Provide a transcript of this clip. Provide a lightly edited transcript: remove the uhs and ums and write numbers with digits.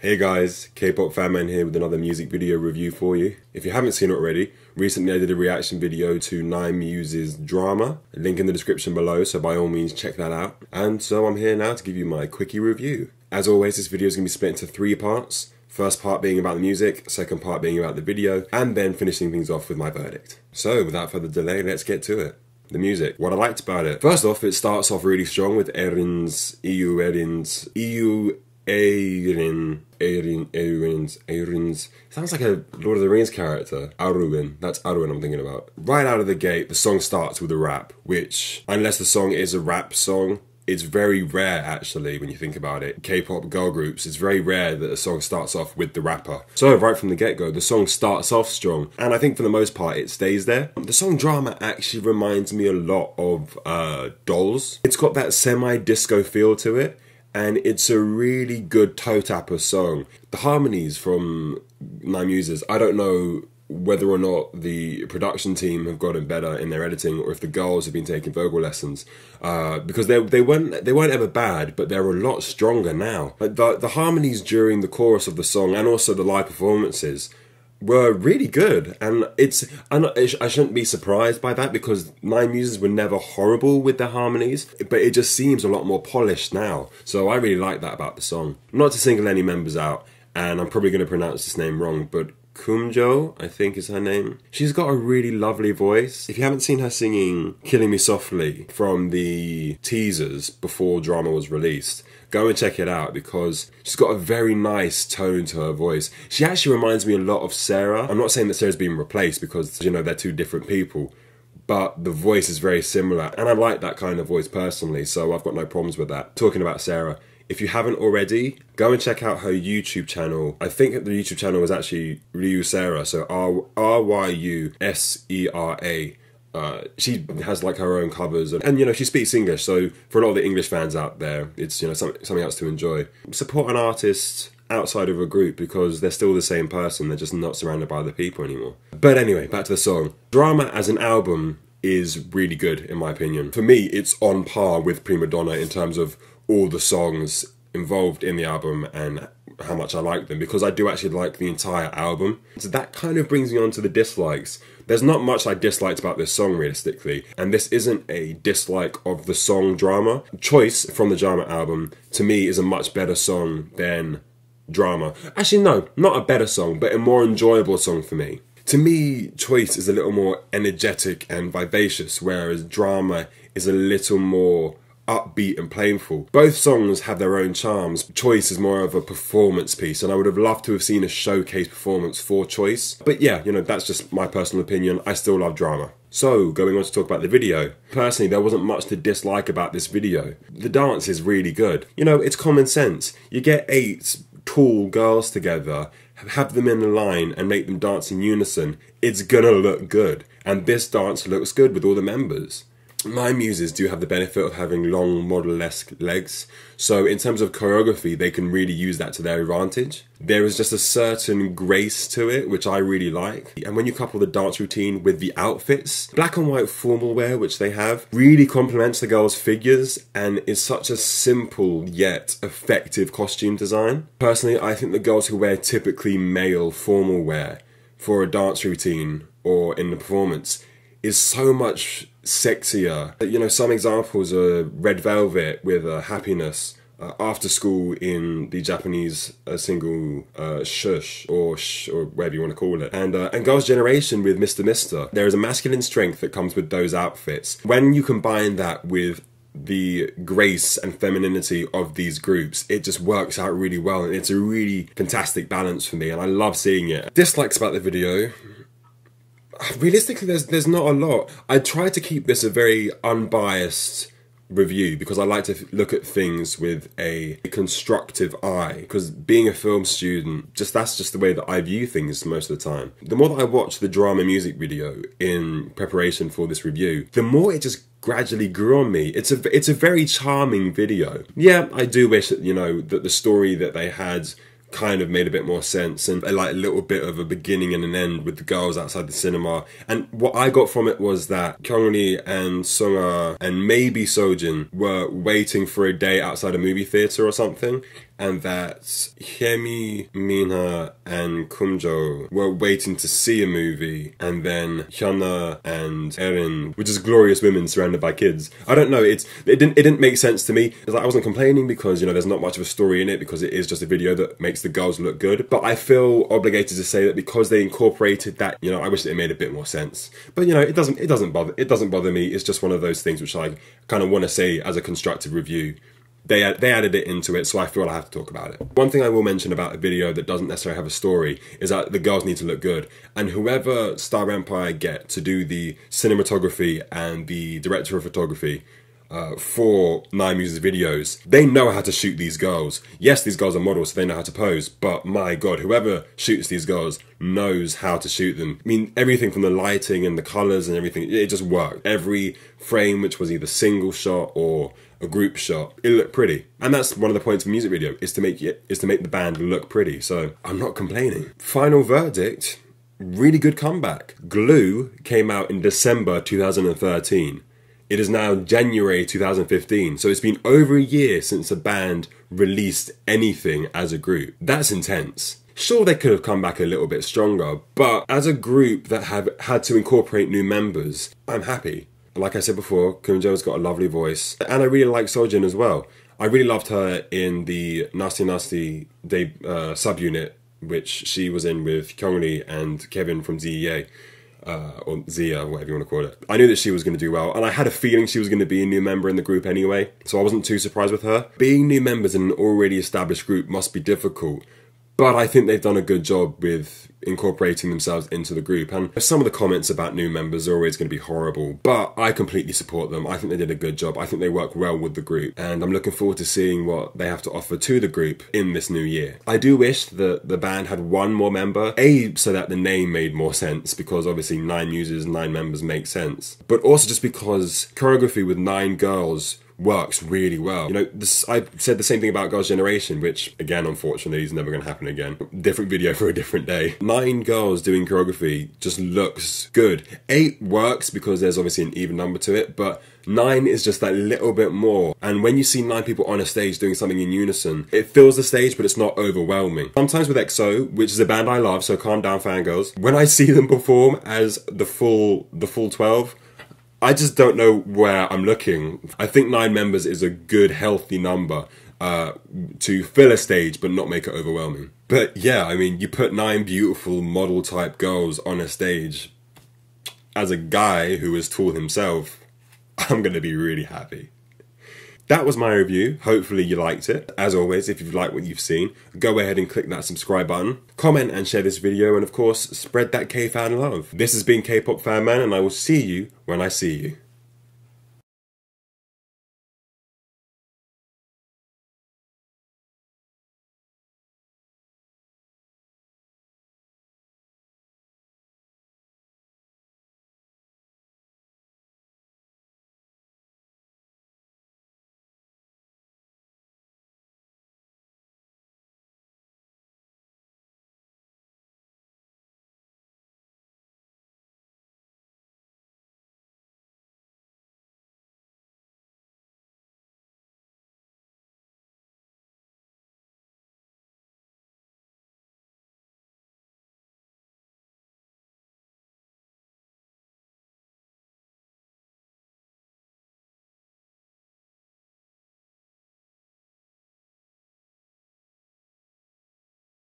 Hey guys, Kpop Fanman here with another music video review for you. If you haven't seen it already, recently I did a reaction video to 9MUSES Drama, a link in the description below, so by all means check that out. And so I'm here now to give you my quickie review. As always, this video is going to be split into 3 parts. First part being about the music, second part being about the video, and then finishing things off with my verdict. So without further delay, let's get to it. The music, what I liked about it. First off, it starts off really strong with Erin's sounds like a Lord of the Rings character. Arwen, that's Arwen I'm thinking about. Right out of the gate, the song starts with a rap, which, unless the song is a rap song, it's very rare actually when you think about it. K-pop girl groups, it's very rare that a song starts off with the rapper. So right from the get-go, the song starts off strong, and I think for the most part it stays there. The song Drama actually reminds me a lot of Dolls. It's got that semi-disco feel to it, and it's a really good toe tapper song. The harmonies from 9MUSES, I don't know whether or not the production team have gotten better in their editing, or if the girls have been taking vocal lessons, because they weren't ever bad, but they're a lot stronger now. Like the harmonies during the chorus of the song and also the live performances were really good, and I shouldn't be surprised by that because 9MUSES were never horrible with their harmonies, but it just seems a lot more polished now. So I really like that about the song. Not to single any members out, and I'm probably going to pronounce this name wrong, but Kumjo, I think is her name. She's got a really lovely voice. If you haven't seen her singing Killing Me Softly from the teasers before Drama was released, go and check it out because she's got a very nice tone to her voice. She actually reminds me a lot of Sarah. I'm not saying that Sarah's been replaced because, you know, they're two different people, but the voice is very similar, and I like that kind of voice personally, so I've got no problems with that. Talking about Sarah, if you haven't already, go and check out her YouTube channel. I think the YouTube channel was actually Ryu Sarah, so R-Y-U-S-E-R-A. She has like her own covers, and you know, she speaks English, so for a lot of the English fans out there, it's, you know, something else to enjoy. Support an artist outside of a group because they're still the same person, they're just not surrounded by other people anymore. But anyway, back to the song. Drama as an album is really good in my opinion. For me, it's on par with Prima Donna in terms of all the songs involved in the album and how much I like them, because I do actually like the entire album. So that kind of brings me on to the dislikes. There's not much I disliked about this song realistically, and this isn't a dislike of the song Drama. Choice from the Drama album to me is a much better song than Drama. Actually no, not a better song, but a more enjoyable song for me. To me, Choice is a little more energetic and vivacious, whereas Drama is a little more upbeat and playful. Both songs have their own charms. Choice is more of a performance piece, and I would have loved to have seen a showcase performance for Choice. But yeah, you know, that's just my personal opinion. I still love Drama. So, going on to talk about the video. Personally, there wasn't much to dislike about this video. The dance is really good. You know, it's common sense. You get 8 tall girls together, have them in a line and make them dance in unison. It's gonna look good. And this dance looks good with all the members. 9MUSES do have the benefit of having long model-esque legs, so in terms of choreography they can really use that to their advantage. There is just a certain grace to it which I really like, and when you couple the dance routine with the outfits, black and white formal wear which they have really complements the girls' figures and is such a simple yet effective costume design. Personally, I think the girls who wear typically male formal wear for a dance routine or in the performance is so much sexier. You know, some examples are Red Velvet with Happiness, After School in the Japanese single Shush, or whatever you want to call it, and Girls' Generation with Mr. Mister. There is a masculine strength that comes with those outfits. When you combine that with the grace and femininity of these groups, it just works out really well, and it's a really fantastic balance for me, and I love seeing it. Dislikes about the video. Realistically, there's not a lot. I try to keep this a very unbiased review because I like to look at things with a constructive eye, because being a film student, that's just the way that I view things most of the time. The more that I watch the Drama music video in preparation for this review, the more it just gradually grew on me. It's a very charming video. Yeah, I do wish that, you know, that the story that they had kind of made a bit more sense, and like a little bit of a beginning and an end with the girls outside the cinema. And what I got from it was that Kyungri and Sunga and maybe Sojin were waiting for a day outside a movie theatre or something, and that Hyemi, Mina, and Kumjo were waiting to see a movie, and then Hyuna and Erin were just glorious women surrounded by kids. I don't know, it didn't make sense to me. It's like I wasn't complaining because, you know, there's not much of a story in it because it is just a video that makes the girls look good. But I feel obligated to say that because they incorporated that, you know, I wish it made a bit more sense. But you know, it doesn't bother me. It's just one of those things which I kind of want to say as a constructive review. They added it into it, so I feel I have to talk about it. One thing I will mention about a video that doesn't necessarily have a story is that the girls need to look good. And whoever Star Empire get to do the cinematography and the director of photography for 9MUSES videos, they know how to shoot these girls. Yes, these girls are models, so they know how to pose, but my god, whoever shoots these girls knows how to shoot them. I mean, everything from the lighting and the colours and everything, it just worked. Every frame, which was either single shot or a group shot, it looked pretty. And that's one of the points of a music video, is to make the band look pretty. So I'm not complaining. Final verdict, really good comeback. Glue came out in December 2013. It is now January 2015, so it's been over a year since a band released anything as a group. That's intense. Sure, they could have come back a little bit stronger, but as a group that have had to incorporate new members, I'm happy. Like I said before, Kumjo's got a lovely voice, and I really like Sojin as well. I really loved her in the Nasty Nasty subunit, which she was in with Kyungri and Kevin from ZEA. Or Zia, whatever you want to call it. I knew that she was going to do well, and I had a feeling she was going to be a new member in the group anyway, so I wasn't too surprised with her. Being new members in an already established group must be difficult, but I think they've done a good job with incorporating themselves into the group. And some of the comments about new members are always going to be horrible, but I completely support them. I think they did a good job. I think they work well with the group, and I'm looking forward to seeing what they have to offer to the group in this new year. I do wish that the band had one more member, so that the name made more sense, because obviously 9MUSES, 9 members make sense, but also just because choreography with 9 girls works really well. You know, I said the same thing about Girls' Generation, which again, unfortunately, is never going to happen again. Different video for a different day. 9 girls doing choreography just looks good. 8 works because there's obviously an even number to it, but 9 is just that little bit more. And when you see 9 people on a stage doing something in unison, it fills the stage, but it's not overwhelming. Sometimes with EXO, which is a band I love, so calm down fangirls, when I see them perform as the full 12, I just don't know where I'm looking. I think 9 members is a good, healthy number to fill a stage but not make it overwhelming. But yeah, I mean, you put 9 beautiful model-type girls on a stage. As a guy who is tall himself, I'm going to be really happy. That was my review. Hopefully you liked it. As always, if you've liked what you've seen, go ahead and click that subscribe button, comment and share this video, and of course, spread that K-fan love. This has been Kpop Fanman, and I will see you when I see you.